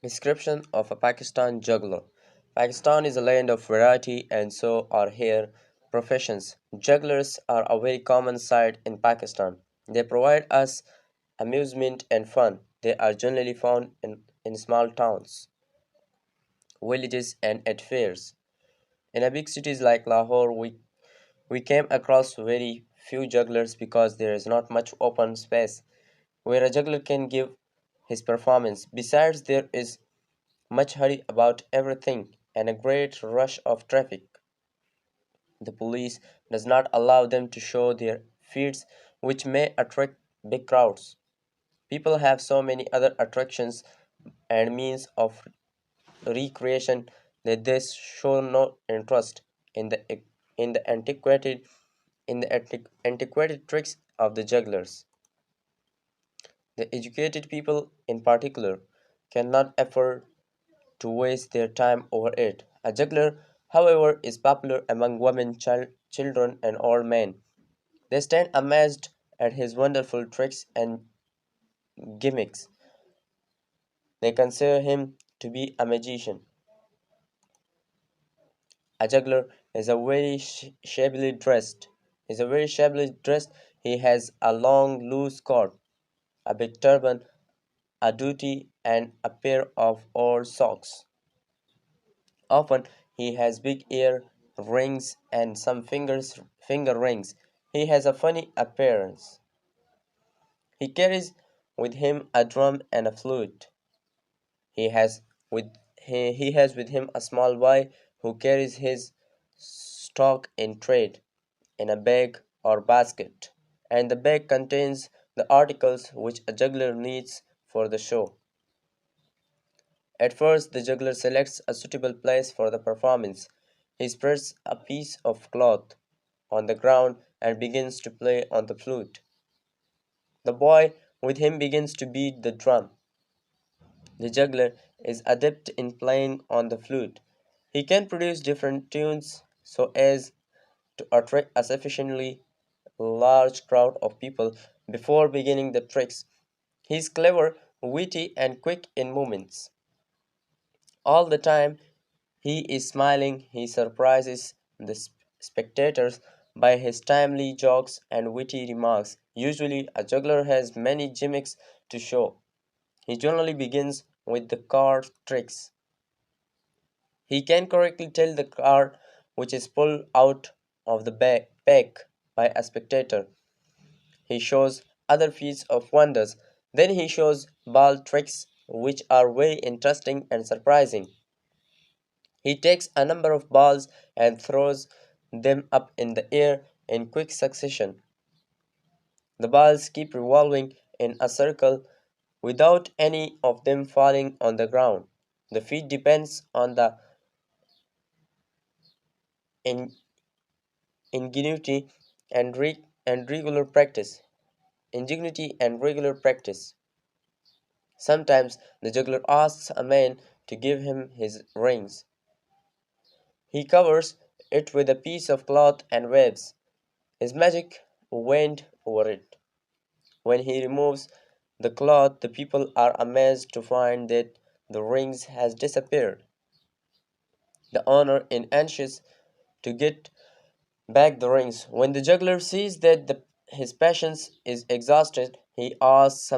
Description of a Pakistan juggler. Pakistan is a land of variety, and so are here professions. Jugglers are a very common sight in Pakistan. They provide us amusement and fun. They are generally found in small towns, villages, and at fairs. In a big cities like Lahore, we came across very few jugglers because there is not much open space where a juggler can give his performance. Besides, there is much hurry about everything and a great rush of traffic. The police does not allow them to show their feats, which may attract big crowds. People have so many other attractions and means of recreation that they show no interest in the antiquated tricks of the jugglers. The educated people, in particular, cannot afford to waste their time over it. A juggler, however, is popular among women, children, and old men. They stand amazed at his wonderful tricks and gimmicks. They consider him to be a magician. A juggler is a very shabbily dressed. Is a very shabbily dressed. He has a long, loose coat, a big turban, a dhoti, and a pair of old socks. Often he has big ear rings and some finger rings. He has a funny appearance. He carries with him a drum and a flute. He has with he has with him a small boy who carries his stock in trade in a bag or basket, and the bag contains the articles which a juggler needs for the show. At first, the juggler selects a suitable place for the performance. He spreads a piece of cloth on the ground and begins to play on the flute. The boy with him begins to beat the drum. The juggler is adept in playing on the flute. He can produce different tunes so as to attract a sufficiently large crowd of people before beginning the tricks. He is clever, witty, and quick in movements. All the time he is smiling, he surprises the spectators by his timely jokes and witty remarks. Usually, a juggler has many gimmicks to show. He generally begins with the card tricks. He can correctly tell the card which is pulled out of the pack by a spectator. He shows other feats of wonders. Then he shows ball tricks which are very interesting and surprising. He takes a number of balls and throws them up in the air in quick succession. The balls keep revolving in a circle without any of them falling on the ground. The feat depends on the in- ingenuity and regular practice. Ingenuity and regular practice. Sometimes the juggler asks a man to give him his rings. He covers it with a piece of cloth and waves his magic wand over it. When he removes the cloth, the people are amazed to find that the rings has disappeared. The owner is anxious to get back the rings. When the juggler sees that his patience is exhausted, he asks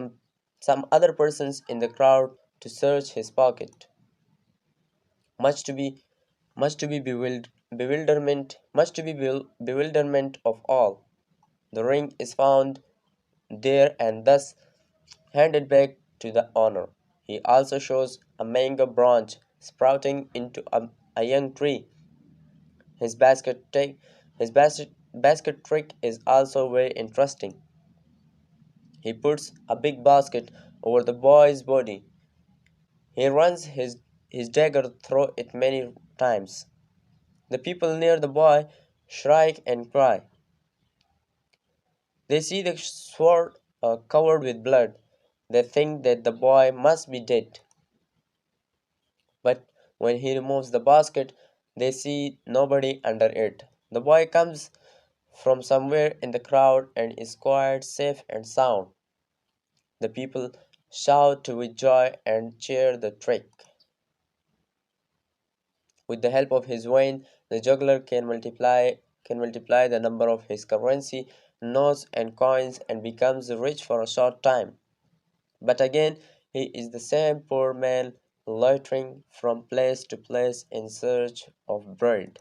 some other persons in the crowd to search his pocket. Much to be much to be bewilderment much to be bewilderment of all. The ring is found there and thus handed back to the owner. He also shows a mango branch sprouting into a young tree. His basket trick is also very interesting. He puts a big basket over the boy's body. He runs his dagger through it many times. The people near the boy shriek and cry. They see the sword covered with blood. They think that the boy must be dead. But when he removes the basket, they see nobody under it. The boy comes from somewhere in the crowd and is quite safe and sound. The people shout with joy, and cheer the trick. With the help of his wine, the juggler can multiply the number of his currency, notes and coins and becomes rich for a short time. But again he is the same poor man loitering from place to place in search of bread.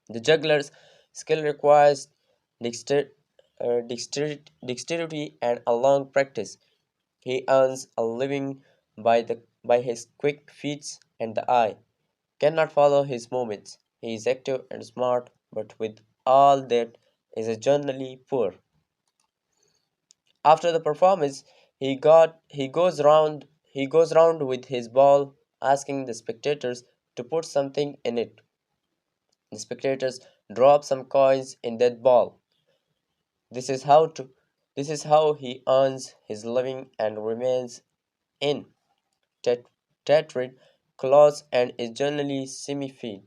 The juggler's skill requires dexter- dexterity and a long practice. He earns a living by his quick feet, and the eye cannot follow his movements. He is active and smart, but with all that is generally poor. After the performance, he goes round with his ball, asking the spectators to put something in it. The spectators drop some coins in that ball. This is how to this is how he earns his living and remains in tat- tattered clothes and is generally semi-fit.